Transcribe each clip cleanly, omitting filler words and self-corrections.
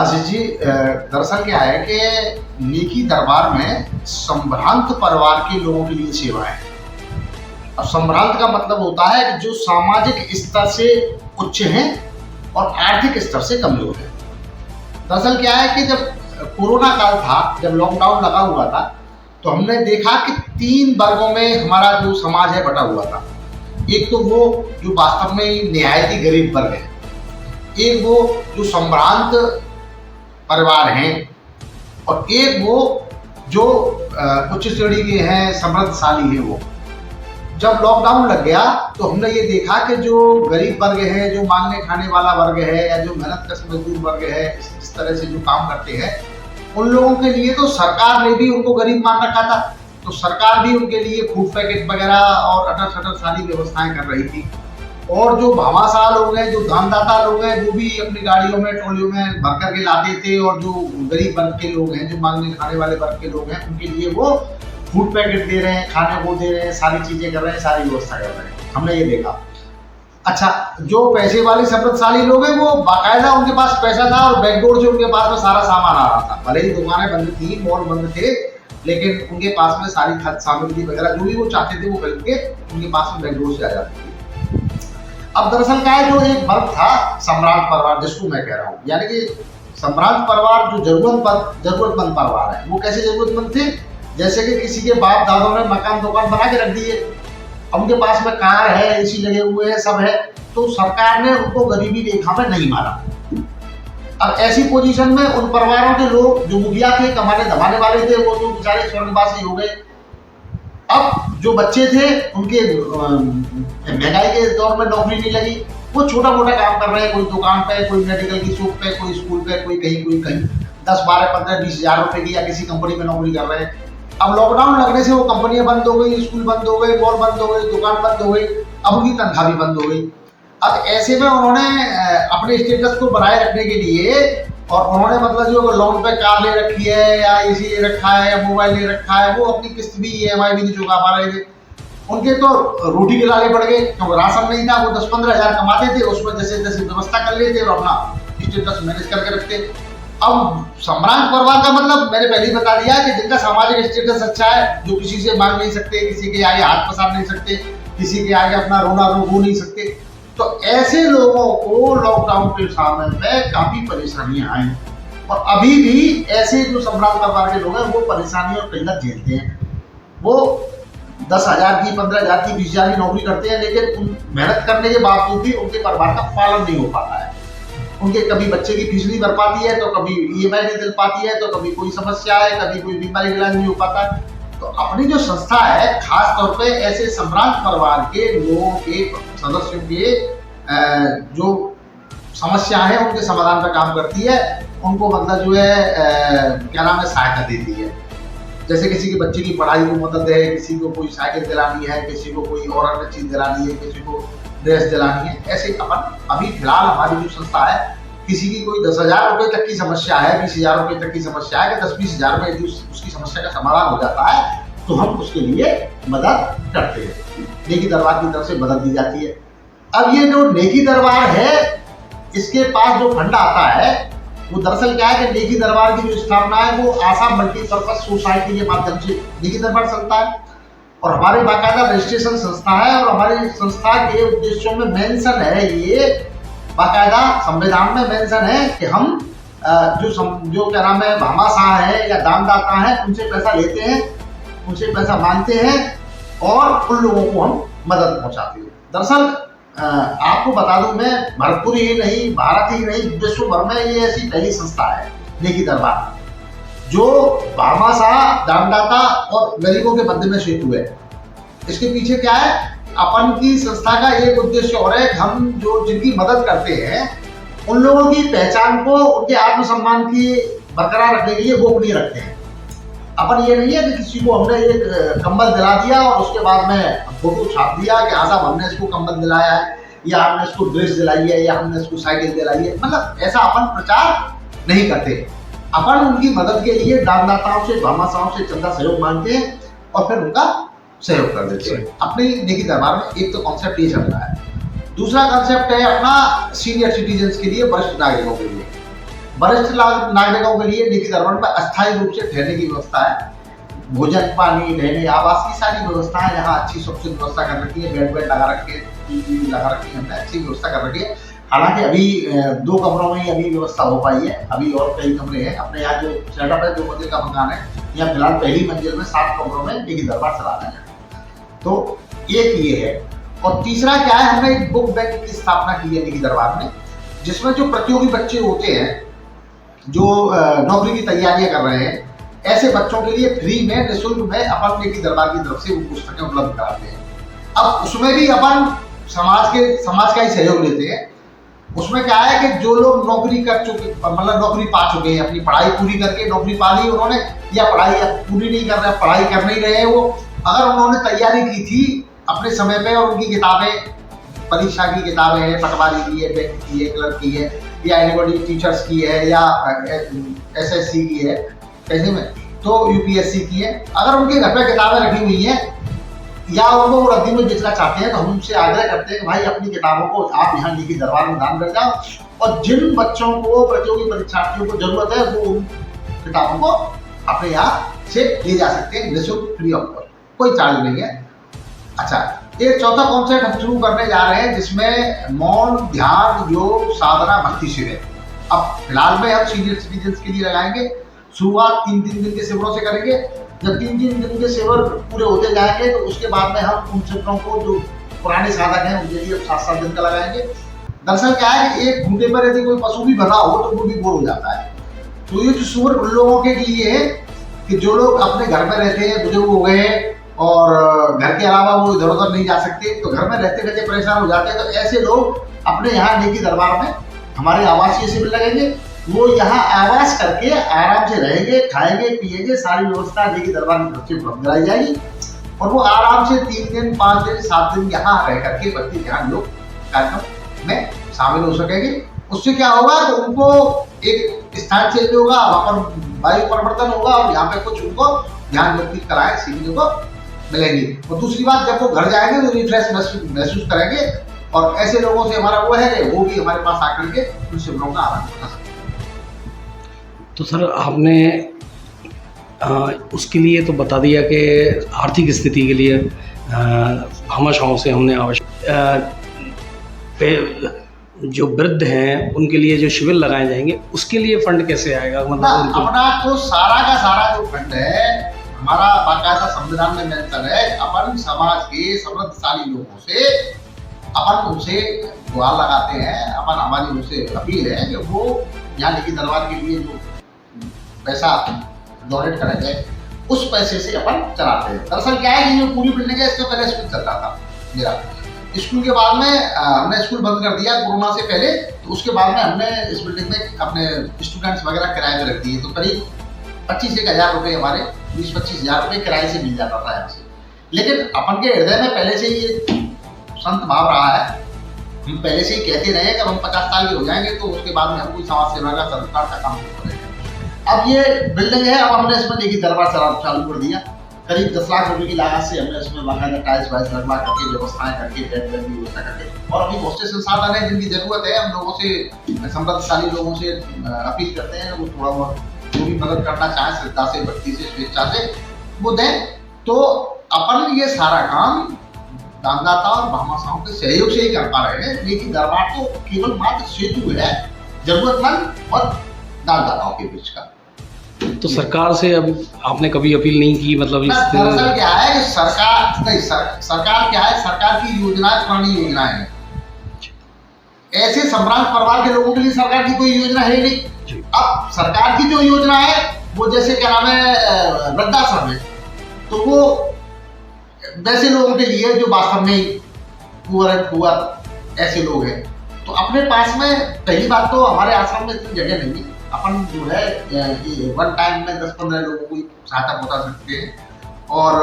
आशीष जी, दरअसल क्या है कि नेकी दरबार में संभ्रांत परिवार के लोगों के लिए सेवाएं। अब संभ्रांत का मतलब होता है कि जो सामाजिक स्तर से उच्च हैं और आर्थिक स्तर से कमजोर हैं। दरअसल क्या है कि जब कोरोना काल था, जब लॉकडाउन लगा हुआ था, तो हमने देखा कि 3 वर्गों में हमारा जो समाज है बटा हुआ था। एक तो वो जो वास्तव में निहायत ही गरीब वर्ग है, एक वो जो संभ्रांत परिवार हैं, और एक वो जो उच्च श्रेणी के हैं, समृद्धशाली हैं। वो जब लॉकडाउन लग गया तो हमने ये देखा कि जो गरीब वर्ग है, जो मांगने खाने वाला वर्ग है, या जो मेहनतकश मजदूर वर्ग है, इस तरह से जो काम करते हैं, उन लोगों के लिए तो सरकार ने भी उनको गरीब मान रखा था। तो सरकार भी उनके लिए फूड पैकेट वगैरह और अटर शटर सारी व्यवस्थाएं कर रही थी। और जो भामाशाह लोग हैं, जो दानदाता लोग हैं, वो भी अपनी गाड़ियों में, ट्रॉलियों में भर करके लाते थे। और जो गरीब वर्ग के लोग हैं, जो मांगने खाने वाले वर्ग के लोग हैं, उनके लिए वो फूड पैकेट दे रहे हैं, खाने को दे रहे हैं, सारी चीजें कर रहे हैं, सारी व्यवस्था कर रहे हैं। हमने ये देखा। अच्छा, जो पैसे वाले समृद्धशाली लोग हैं, वो बाकायदा उनके पास पैसा था और बैकडोर से उनके पास में सारा सामान आ रहा था। भले ही दुकानें बंद थी, मॉल बंद थे, लेकिन उनके पास में सारी खाद्य सामग्री वगैरह जो भी वो चाहते थे वो खरीद के उनके पास में बैकडोर से आ जाती थी। अब दरअसल क्या है, जो एक वर्ग था सम्रांत परिवार, जिसको मैं कह रहा हूँ, यानी कि सम्रांत परिवार जो जरूरतमंद परिवार है। वो कैसे जरूरतमंद थे? जैसे कि किसी के बाप दादों ने मकान दुकान बना के रख दिए, अब उनके पास में कार है, एसी लगे हुए हैं, सब है, तो सरकार ने उनको गरीबी रेखा में नहीं मारा। अब ऐसी पोजीशन में उन परिवारों के लोग जो मुखिया थे, कमाने धमाने वाले थे, वो तो बेचारे स्वर्गवासी हो गए। अब जो बच्चे थे, उनके महंगाई के दौर में नौकरी नहीं लगी, वो छोटा मोटा काम कर रहे हैं, कोई दुकान पे, कोई मेडिकल की शॉप पे, कोई स्कूल पे, कोई कहीं 10, 12, 15, 20 हजार रुपए की या किसी कंपनी में नौकरी कर रहे हैं। अब लॉकडाउन लगने से वो कंपनियां बंद हो गई, स्कूल बंद हो गए, मॉल बंद हो गई, दुकान बंद हो गई, अब उनकी तनख्वाह भी बंद हो गई। अब ऐसे में उन्होंने अपने स्टेटस को बनाए रखने के लिए, और उन्होंने मतलब जो लोन पे कार ले रखी है, या एसी ले रखा है, या मोबाइल ले रखा है, वो अपनी किस्त भी, EMI भी नहीं चुका पा रहे थे। उनके तो रोटी के लाले पड़ गए, क्योंकि राशन नहीं था। वो 10-15 हजार कमाते थे, उसमें जैसे जैसे व्यवस्था कर लेते और अपना स्टेटस मैनेज करके रखते। अब सम्रांत परिवार का मतलब मैंने पहले ही बता दिया कि जिनका सामाजिक स्टेटस अच्छा है, जो किसी से मांग नहीं सकते, किसी के आगे हाथ पसार नहीं सकते, किसी के आगे अपना रोना रो नहीं सकते, तो ऐसे लोगों को लॉकडाउन के समय में काफी परेशानियां आई। और अभी भी ऐसे जो सम्रांत परिवार के लोग हैं, वो परेशानी और किल्लत झेलते हैं। वो 10 हजार की, 15 हजार की, 20 हजार की नौकरी करते हैं, लेकिन मेहनत करने के बावजूद भी उनके परिवार का पालन नहीं हो पाता है। उनके कभी बच्चे की फीस नहीं भर पाती है, तो कभी EMI नहीं दिल पाती है, तो कभी कोई समस्या है, कभी कोई बीमारी इलाज नहीं हो पाता। तो अपनी जो संस्था है, खास तौर पे ऐसे सम्रांत परिवार के लोगों के सदस्यों के जो समस्या है, उनके समाधान पर काम करती है। उनको मतलब जो है क्या नाम है, सहायता देती है। जैसे किसी के बच्चे की पढ़ाई को मदद है, किसी को कोई साइकिल दिलानी है, किसी को कोई और चीज दिलानी है, किसी को ड्रेस दिलानी है। ऐसे अपन अभी फिलहाल हमारी जो संस्था है, किसी की कोई 10 हजार रुपए तक की समस्या है, 20 हजार रुपए तक की समस्या है, कि 10-20 हजार में यदि उसकी समस्या का समाधान हो जाता है, तो हम उसके लिए मदद करते हैं। नेकी दरबार की तरफ से मदद दी जाती है। अब ये जो नेकी दरबार है, इसके पास जो फंड आता है, वो दरअसल क्या है कि नेकी दरबार की जो स्थापना है, वो आसाम मल्टीपर्पज सोसाइटी के माध्यम से नेकी दरबार चलता है। और हमारी बाकायदा रजिस्ट्रेशन संस्था है, और हमारी संस्था के उद्देश्यों में मेंशन है, ये बाकायदा संविधान में मेंशन है कि हम जो क्या नाम है, भामाशाह है या दानदाता है, उनसे पैसा लेते हैं, उनसे पैसा मांगते हैं, और उन लोगों को हम मदद पहुंचाते हैं। दरअसल आपको बता दूं, मैं भरतपुर ही नहीं, भारत ही नहीं, विश्व भर में ये ऐसी पहली संस्था है नेकी दरबार, जो भामाशाह, दानदाता और गरीबों के मध्य में सेतु है। इसके पीछे क्या है, अपन की संस्था का एक उद्देश्य और है, हम जो जिनकी मदद करते हैं, उन लोगों की पहचान को, उनके आत्मसम्मान की बरकरार रखने के लिए गोपनीय रखते हैं। अपन ये नहीं है कि किसी को हमने एक कंबल दिला दिया और उसके बाद में फोटो छाप दिया कि हाँ साहब हमने इसको कंबल दिलाया है, या हमने इसको ड्रेस दिलाई है, या हमने इसको साइकिल दिलाई है। मतलब ऐसा अपन प्रचार नहीं करते। अपन उनकी मदद के लिए दानदाताओं से, भामाशाहों से चंदा सहयोग मांगते हैं, और फिर उनका सहयोग कर देते हैं। अपनी नेकी दरबार में एक तो कॉन्सेप्ट ये चल रहा है। दूसरा कॉन्सेप्ट है अपना सीनियर सिटीजन्स के लिए, वरिष्ठ नागरिकों के लिए। वरिष्ठ नागरिकों के लिए निकी दरबार में अस्थायी रूप से ठहरने की व्यवस्था है। भोजन, पानी, रहने, आवास की सारी व्यवस्था है। यहाँ अच्छी सुरक्षित व्यवस्था कर रखी है, बेड लगा रखे, टीवी लगा रखी है, हमने अच्छी व्यवस्था कर रखी है। हालांकि अभी 2 कमरों में ही अभी व्यवस्था हो पाई है, अभी और कई कमरे हैं। अपने यहाँ जो सेटअप है, 2 मंजिल का मकान है, यहाँ फिलहाल पहली मंजिल में 7 कमरों में निकी दरबार चला रहे हैं। तो एक ये है। और तीसरा क्या है, हमने एक बुक बैंक की स्थापना की है निकी दरबार में, जिसमें जो प्रतियोगी बच्चे होते हैं, जो नौकरी की तैयारियां कर रहे हैं, ऐसे बच्चों के लिए फ्री में, निःशुल्क में अपन निकी दरबार की तरफ से वो पुस्तकें उपलब्ध कराते हैं। अब उसमें भी अपन समाज का ही सहयोग लेते हैं। उसमें क्या है कि जो लोग नौकरी कर चुके, मतलब नौकरी पा चुके हैं, अपनी पढ़ाई पूरी करके नौकरी पा ली उन्होंने, या पढ़ाई पूरी नहीं कर रहे, पढ़ाई कर नहीं रहे हैं वो, अगर उन्होंने तैयारी की थी अपने समय पे और उनकी किताबें, परीक्षा की किताबें हैं, पटवारी की है, बैंक की है, क्लर्क की है, या एनीबॉडी टीचर्स की है, या SSC की है, कैसे में तो UPSC की है, अगर उनके घर पे किताबें रखी हुई हैं या उनको वो रद्दी में बेचना चाहते हैं, तो हम उनसे आग्रह करते हैं कि भाई अपनी किताबों को आप यहाँ निकी दरबार में दान कर जाओ, और जिन बच्चों को, प्रतियोगी परीक्षार्थियों को जरूरत है, वो उन किताबों को अपने यहाँ से ले जा सकते हैं, निःशुल्क, फ्री ऑफ कॉस्ट, कोई चार्ज नहीं है। अच्छा, एक चौथा कॉन्सेप्ट हम शुरू करने जा रहे हैं, जिसमें मौन, ध्यान, योग, साधना, भक्ति शिविर। अब फिलहाल में हम सीनियर सिटीजन के लिए लगाएंगे। शुरुआत 3-3 दिन के शिविरों से करेंगे। जब 3-3 दिन के शिविर पूरे होते जाएंगे, तो उसके बाद में हम उन शिविरों को, जो पुराने साधक हैं, उनके लिए 7-7 दिन का लगाएंगे। दरअसल क्या है कि एक घूटे पर यदि कोई पशु भी बना हो तो वो भी बोर हो जाता है। तो ये जो शिविर उन लोगों के लिए है कि जो लोग अपने घर में रहते हैं, बुजुर्ग हो गए और घर के अलावा वो इधर उधर नहीं जा सकते, तो घर में रहते रहते परेशान हो जाते हैं, तो ऐसे लोग अपने यहाँ निकी दरबार में हमारे आवासीय शिविर लगेंगे। वो यहाँ आवास करके आराम से रहेंगे, खाएंगे, पिएंगे, सारी व्यवस्था निकी दरबार की तरफ से उपलब्ध कराई जाएगी, और वो आराम से 3 दिन, 5 दिन, 7 दिन यहाँ रह करके भक्ति ध्यान योग कार्यक्रम में शामिल हो सकेंगे। उससे क्या होगा, तो उनको एक स्थान चेंज होगा, वहाँ पर वायु परिवर्तन होगा, और यहाँ पे कुछ उनको ध्यान योग की कलाएं सीखने को मिलेंगी। और दूसरी बात, जब वो घर जाएंगे तो रिफ्रेश महसूस करेंगे, और ऐसे लोगों से हमारा वो है कि वो भी हमारे पास आकर के उन शिविरों का आनंद उठा सकते हैं। तो सर, आपने उसके लिए तो बता दिया कि आर्थिक स्थिति के लिए भामाशाहों से हमने जो वृद्ध हैं उनके लिए जो शिविर लगाए जाएंगे, उसके लिए फंड कैसे आएगा? मतलब अपना तो सारा का सारा जो फंड है हमारा बाकायदा संविधान में मेंशन है। अपन समाज के समृद्धशाली लोगों से अपन उनसे गुहार लगाते हैं, अपन हमारी उनसे अपील है कि वो यहाँ निकी दरबार के लिए जो पैसा डोनेट करेंगे, उस पैसे से अपन चलाते हैं। दरअसल क्या है कि ये पूरी बिल्डिंग है, इससे पहले स्कूल चल रहा था मेरा। स्कूल के बाद में हमने स्कूल बंद कर दिया कोरोना से पहले, तो उसके बाद में हमने इस बिल्डिंग में अपने स्टूडेंट्स वगैरह किराए पे रख दिए, तो करीब 25-1 रुपये हमारे 20-25 हज़ार रुपये किराए से मिल जाता था यहाँ से। लेकिन अपन के हृदय में पहले से ये संत भाव रहा है, हम पहले से ही कहते रहे कि हम 50 साल के हो जाएंगे तो उसके बाद में हम कोई समाज सेवा का, सरकार का काम करेंगे। अब ये बिल्डिंग है, अब हमने इसमें निकी दरबार चालू कर दिया। करीब 10 लाख रुपए की लागत से हमने इसमें बाकायदा टाइल्स वाइल्स लगवा करके, व्यवस्थाएं करके, बेड की व्यवस्था करके, और अभी बहुत से संसाधन है जिनकी जरूरत है। हम लोगों से, समृद्धशाली लोगों से अपील करते हैं, वो थोड़ा बहुत जो भी मदद करना चाहे, श्रद्धा से, भक्ति से, स्वेच्छा से वो दें। तो अपन ये सारा काम दानदाता और भामाशाहों के सहयोग से ही कर पा रहे हैं। निकी दरबार तो केवल मात्र सेतु है जरूरतमंद और दानदाताओं के बीच का। तो सरकार से अब आपने कभी अपील नहीं की? मतलब दरअसल क्या है कि सरकार क्या है, सरकार की योजनाएं पुरानी योजनाएं हैं। ऐसे संभ्रांत परिवार के लोगों के लिए सरकार की कोई योजना है नहीं। अब सरकार की जो योजना है वो जैसे क्या नाम है, वृद्धाश्रम है, तो वो वैसे लोगों के लिए जो वास्तव में पुअर ऐसे लोग हैं। तो अपने पास में पहली बात तो हमारे आश्रम में इतनी जगह नहीं है, अपन जो है ये वन टाइम में 10-15 लोगों को सहायता पहुंचा सकते हैं, और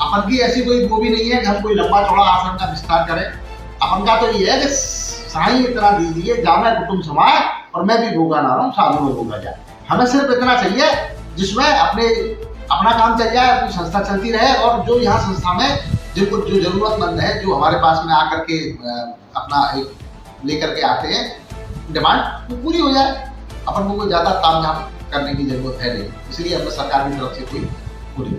अपन की ऐसी कोई वो भी नहीं है कि हम कोई लंबा चौड़ा आश्रम का विस्तार करें। अपन का तो ये है कि साईं इतना दीजिए, जाना कुटुंब समाए, और मैं भी भोगा ना रहा हूँ, साधु में भोगा जाए। हमें सिर्फ इतना चाहिए जिसमें अपना काम चल जाए, अपनी संस्था चलती रहे, और जो यहाँ संस्था में जिनको जो जरूरतमंद है, जो हमारे पास में आकर के अपना एक लेकर के आते हैं डिमांड, वो पूरी हो जाए। अपन को कोई ज़्यादा तामझाम करने की जरूरत है नहीं, इसलिए हमें सरकार की तरफ से कोई पूरी